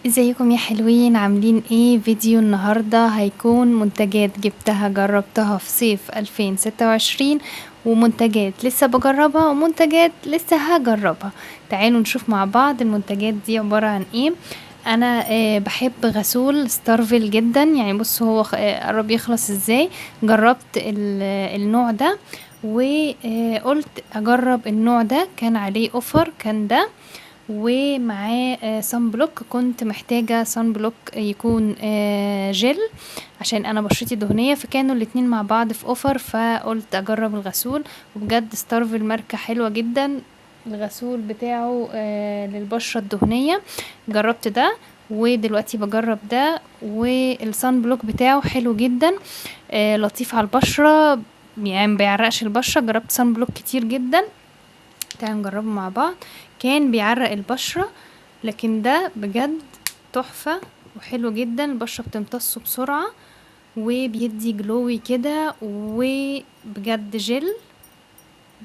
ازيكم يا حلوين؟ عاملين ايه؟ فيديو النهاردة هيكون منتجات جبتها جربتها في صيف 2026، ومنتجات لسه بجربها، ومنتجات لسه هجربها. تعالوا نشوف مع بعض المنتجات دي عبارة عن ايه. انا بحب غسول ستارفل جدا، يعني بصوا هو قرب يخلص ازاي. جربت النوع ده، وقلت اجرب النوع ده، كان عليه اوفر، كان ده ومعاه صن بلوك. كنت محتاجة صن بلوك يكون جل، عشان انا بشرتي دهنية، فكانوا الاتنين مع بعض في اوفر، فقلت اجرب الغسول. وبجد ستارفل ماركة حلوة جدا، الغسول بتاعه للبشرة الدهنية. جربت ده، ودلوقتي بجرب ده، والصن بلوك بتاعه حلو جدا، لطيف على البشرة، يعني مبيعرقش البشرة. جربت صن بلوك كتير جدا، تعالوا نجربه مع بعض. كان بيعرق البشرة، لكن ده بجد تحفة وحلو جدا، البشرة بتمتصه بسرعة، وبيدي جلوي كده، وبجد جل.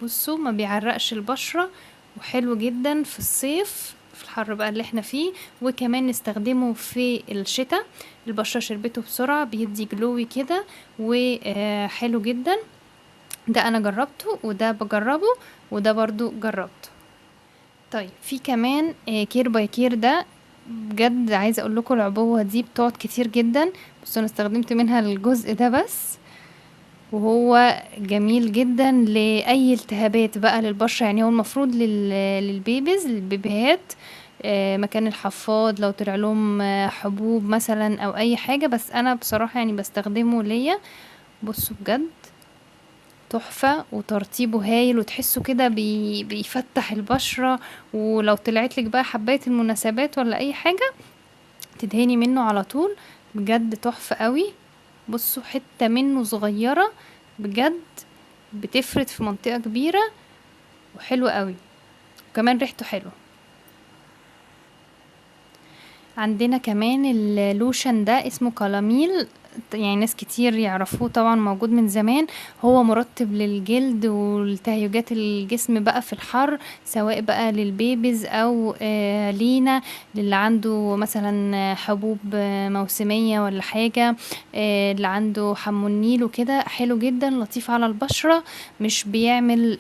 بصوا ما بيعرقش البشرة، وحلو جدا في الصيف، في الحر بقى اللي احنا فيه. وكمان نستخدمه في الشتاء، البشرة شربته بسرعة، بيدي جلوي كده، وحلو جدا. ده انا جربته، وده بجربه، وده برضو جربته. طيب في كمان كير باي كير ده، بجد عايزه اقول لكم العبوه دي بتقعد كتير جدا، بس انا استخدمت منها الجزء ده بس، وهو جميل جدا لاي التهابات بقى للبشره. يعني هو المفروض للبيبيز، للبيبيهات، مكان الحفاض لو طلع لهم حبوب مثلا او اي حاجه، بس انا بصراحه يعني بستخدمه ليا. بصوا بجد تحفة، وترطيبه هايل، وتحسه كده بيفتح البشرة. ولو طلعت لك بقى حباية المناسبات ولا اي حاجة، تدهني منه على طول. بجد تحفة قوي. بصوا حتة منه صغيرة، بجد بتفرد في منطقة كبيرة، وحلو قوي، وكمان ريحته حلوة. عندنا كمان اللوشن ده اسمه كلاميل، يعني ناس كتير يعرفوه طبعا، موجود من زمان. هو مرطب للجلد والتهيجات الجسم بقى في الحر، سواء بقى للبيبيز او لينا، للي عنده مثلا حبوب موسمية ولا حاجة، اللي عنده حمونيل وكده. حلو جدا، لطيف على البشرة، مش بيعمل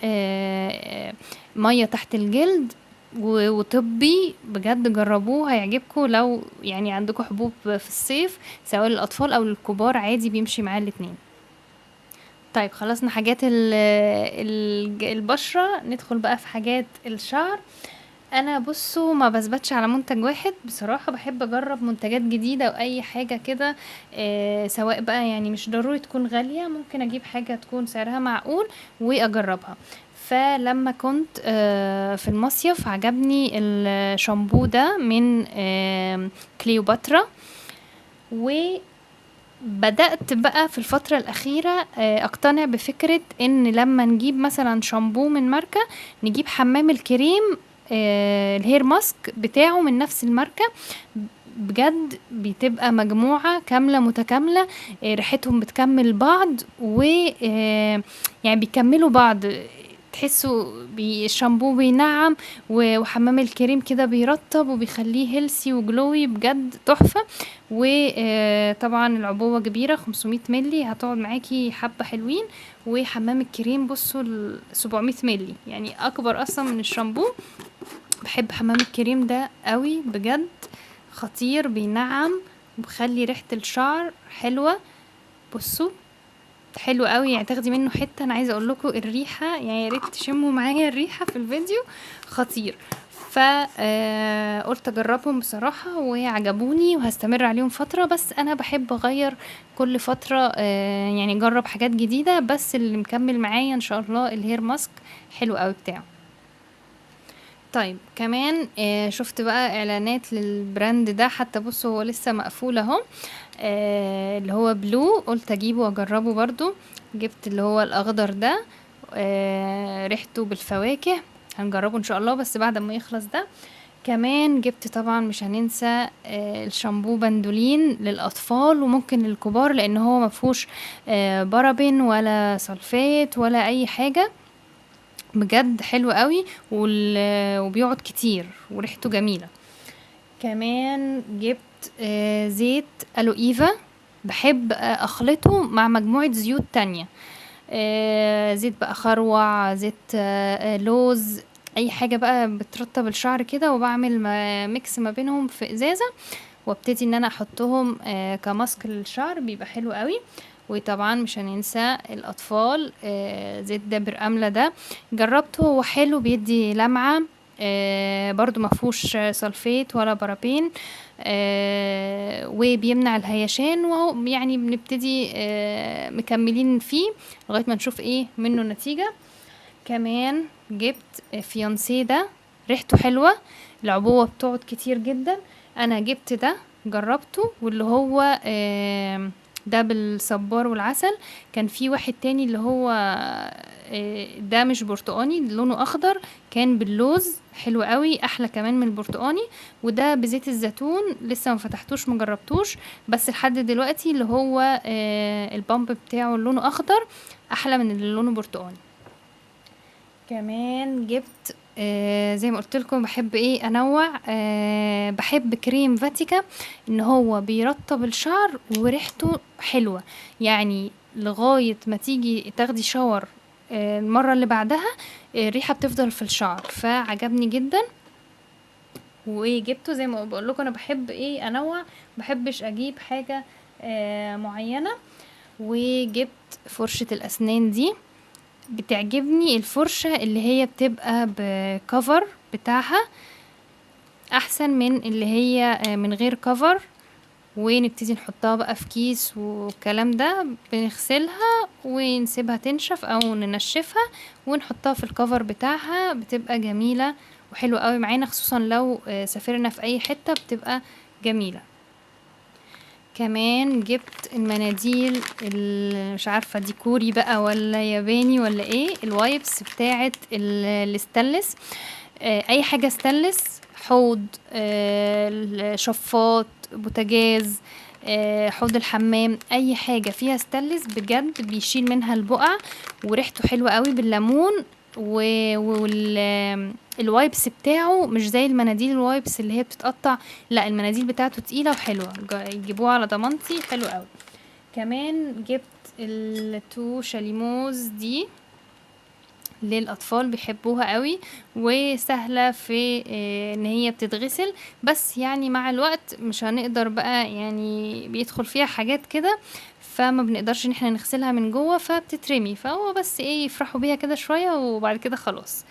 مية تحت الجلد، وطبي. بجد جربوه هيعجبكم، لو يعني عندكم حبوب في الصيف، سواء للأطفال أو للكبار، عادي بيمشي معاه الاتنين. طيب خلصنا حاجات البشرة، ندخل بقى في حاجات الشعر. انا بصوا ما بثبتش على منتج واحد بصراحة، بحب اجرب منتجات جديدة او اي حاجة كده. سواء بقى يعني مش ضروري تكون غالية، ممكن اجيب حاجة تكون سعرها معقول واجربها. فلما كنت في المصيف، عجبني الشامبو ده من كليوباترا. وبدأت بقى في الفترة الأخيرة أقتنع بفكرة إن لما نجيب مثلا شامبو من ماركة، نجيب حمام الكريم الهير ماسك بتاعه من نفس الماركة. بجد بتبقى مجموعة كاملة متكاملة، ريحتهم بتكمل بعض، و يعني بيكملوا بعض. تحسوا الشامبو بينعم، وحمام الكريم كده بيرطب وبيخليه هيلسي وجلوي، بجد تحفة. وطبعا العبوة كبيرة 500 ملي، هتقعد معاكي حبة حلوين. وحمام الكريم بصوا 700 ملي، يعني اكبر اصلا من الشامبو. بحب حمام الكريم ده قوي بجد، خطير، بينعم وبخلي ريحة الشعر حلوة. بصوا حلو قوي، يعني تاخدي منه حتة. انا عايزة اقول لكم الريحة، يعني يا ريت تشموا معايا الريحة في الفيديو، خطير. قلت اجربهم بصراحة وعجبوني، وهستمر عليهم فترة. بس انا بحب اغير كل فترة، يعني اجرب حاجات جديدة. بس اللي مكمل معايا ان شاء الله الهير ماسك، حلو قوي بتاعه. طيب كمان شفت بقى اعلانات للبراند ده، حتى بصوا هو لسه مقفول اهو. اللي هو بلو، قلت اجيبه واجربه برضو. جبت اللي هو الاخضر ده، ريحته بالفواكه، هنجربه ان شاء الله بس بعد ما يخلص ده. كمان جبت طبعا مش هننسى الشامبو بندولين للاطفال وممكن للكبار، لان هو مفهوش بارابين ولا سلفات ولا اي حاجة. بجد حلو قوي، وبيقعد كتير، وريحته جميلة. كمان جبت زيت الو ايفا، بحب اخلطه مع مجموعة زيوت تانية، زيت بقى خروع، زيت لوز، اي حاجة بقى بترطب الشعر كده، وبعمل ميكس ما بينهم في ازازة، وابتدي ان انا احطهم كماسك للشعر، بيبقى حلو قوي. وطبعا مش هننسى الاطفال، زيت دابر املة ده جربته، هو حلو بيدي لمعة، برضو مفهوش سلفيت ولا بارابين، وبيمنع الهيشان، وهو يعني بنبتدي مكملين فيه لغاية ما نشوف ايه منه نتيجة. كمان جبت فيونسيه ده، ريحته حلوة، العبوة بتقعد كتير جدا. انا جبت ده جربته، واللي هو ده بالصبار والعسل. كان في واحد تاني اللي هو ده مش برتقاني، لونه اخضر، كان باللوز، حلو قوي، احلى كمان من البرتقاني. وده بزيت الزيتون، لسه ما فتحتوش ما جربتوش، بس لحد دلوقتي اللي هو البامب بتاعه لونه اخضر، احلى من اللي لونه برتقاني. كمان جبت زي ما قلت لكم بحب ايه انوع، بحب كريم فاتيكا، ان هو بيرطب الشعر وريحته حلوة، يعني لغاية ما تيجي تاخدي شاور المرة اللي بعدها الريحة بتفضل في الشعر، فعجبني جدا وجبته. زي ما بقول لكم انا بحب ايه انوع، بحبش اجيب حاجة معينة. وجبت فرشة الاسنان دي، بتعجبني الفرشة اللي هي بتبقى بكفر بتاعها، احسن من اللي هي من غير كفر. ونبتدي نحطها بقى في كيس والكلام ده، بنغسلها ونسيبها تنشف او ننشفها ونحطها في الكفر بتاعها، بتبقى جميلة وحلوة قوي معانا، خصوصا لو سافرنا في اي حتة بتبقى جميلة. كمان جبت المناديل مش عارفة دي كوري بقى ولا ياباني ولا ايه، الوايبس بتاعت الستانلس، اي حاجة ستانلس، حوض، شفاط، بوتاجاز، حوض الحمام، اي حاجة فيها ستانلس بجد بيشيل منها البقع، وريحته حلوة قوي بالليمون. الوايبس بتاعه مش زي المناديل الوايبس اللي هي بتتقطع، لا المناديل بتاعته تقيلة وحلوة، يجيبوها على ضمانتي، حلو قوي. كمان جبت التو شاليموز دي للاطفال، بيحبوها قوي، وسهلة في ان هي بتتغسل، بس يعني مع الوقت مش هنقدر بقى، يعني بيدخل فيها حاجات كده، فما بنقدرش ان احنا نغسلها من جوه، فبتترمي، فهو بس ايه يفرحوا بيها كده شوية وبعد كده خلاص.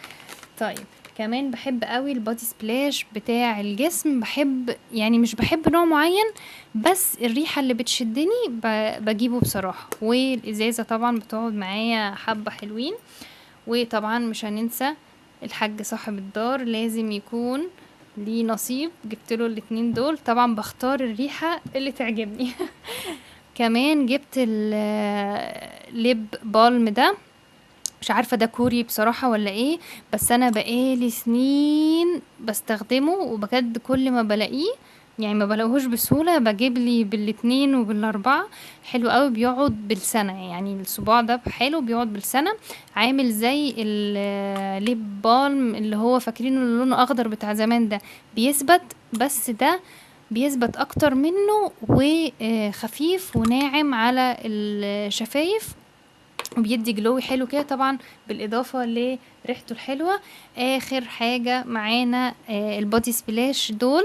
طيب كمان بحب قوي البادي سبلاش بتاع الجسم، بحب يعني مش بحب نوع معين، بس الريحة اللي بتشدني بجيبه بصراحة، والازازة طبعا بتقعد معايا حبة حلوين. وطبعا مش هننسى الحاج صاحب الدار، لازم يكون ليه نصيب، جبتله الاتنين دول، طبعا بختار الريحة اللي تعجبني. كمان جبت الليب بالم ده، مش عارفة ده كوري بصراحة ولا ايه، بس انا بقالي سنين بستخدمه، وبجد كل ما بلاقيه يعني ما بلاقوهوش بسهولة بجيب لي بالاتنين وبالاربعة، حلو قوي، بيقعد بالسنة، يعني الصباع ده حلو بيقعد بالسنة، عامل زي الليب بالم اللي هو فاكرينه اللي لونه اخضر بتاع زمان ده، بيثبت، بس ده بيثبت اكتر منه، وخفيف وناعم على الشفايف، وبيدي جلوي حلو كده، طبعا بالاضافه لريحته الحلوه. اخر حاجه معانا البودي سبلاش دول،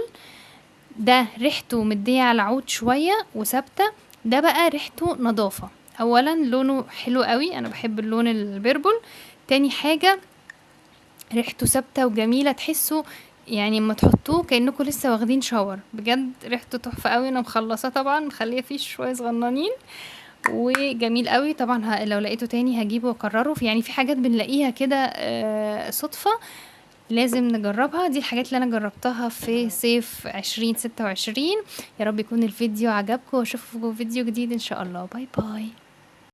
ده ريحته مديه على العود شويه وثابته، ده بقى ريحته نظافه، اولا لونه حلو قوي، انا بحب اللون البيربل، تاني حاجه ريحته ثابته وجميله، تحسوا يعني اما تحطوه كانكم لسه واخدين شاور، بجد ريحته تحفه قوي. انا مخلصه طبعا، مخليه فيه شويه صغننين وجميل قوي، طبعا لو لقيته تاني هجيبه واكرره، يعني في حاجات بنلاقيها كده صدفة لازم نجربها، دي الحاجات اللي انا جربتها في صيف 2026. يا رب يكون الفيديو عجبكم، واشوفكم في فيديو جديد ان شاء الله، باي باي.